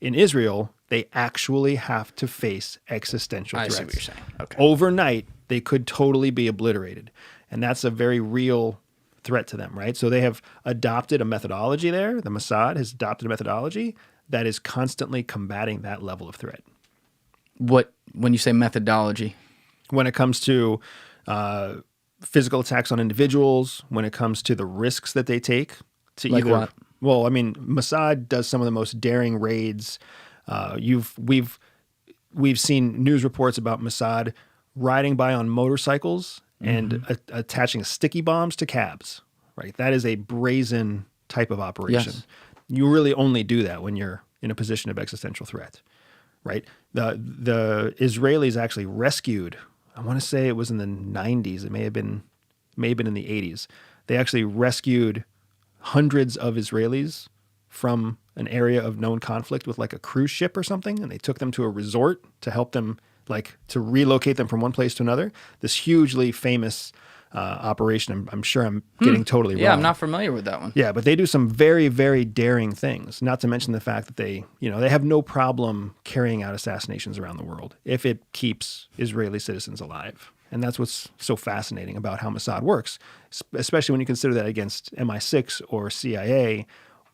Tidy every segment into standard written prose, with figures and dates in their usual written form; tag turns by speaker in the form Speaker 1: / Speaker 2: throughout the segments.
Speaker 1: in Israel, they actually have to face existential threats.
Speaker 2: I see what you're saying. Okay.
Speaker 1: Overnight, they could totally be obliterated. And that's a very real threat to them, right? So they have adopted a methodology there. The Mossad has adopted a methodology that is constantly combating that level of threat.
Speaker 2: When you say methodology?
Speaker 1: When it comes to physical attacks on individuals, when it comes to the risks that they take to
Speaker 2: Like what?
Speaker 1: Well, I mean, Mossad does some of the most daring raids. We've seen news reports about Mossad riding by on motorcycles and attaching sticky bombs to cabs, right? That is a brazen type of operation.
Speaker 2: Yes.
Speaker 1: You really only do that when you're in a position of existential threat, right? The Israelis actually rescued, I want to say it was in the 90s, it may have been in the 80s. They actually rescued hundreds of Israelis from an area of known conflict with like a cruise ship or something, and they took them to a resort to help them, like to relocate them from one place to another. This hugely famous operation. I'm sure I'm getting totally wrong.
Speaker 2: Yeah, I'm not familiar with that one.
Speaker 1: Yeah, but they do some very, very daring things, not to mention the fact that they have no problem carrying out assassinations around the world if it keeps Israeli citizens alive. And that's what's so fascinating about how Mossad works, especially when you consider that against MI6 or CIA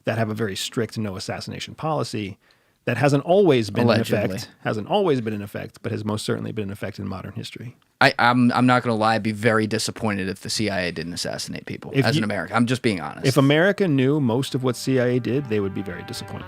Speaker 1: that have a very strict no assassination policy that hasn't always been in effect, but has most certainly been in effect in modern history.
Speaker 2: I'm not going to lie, I'd be very disappointed if the CIA didn't assassinate people an American. I'm just being honest.
Speaker 1: If America knew most of what CIA did, they would be very disappointed.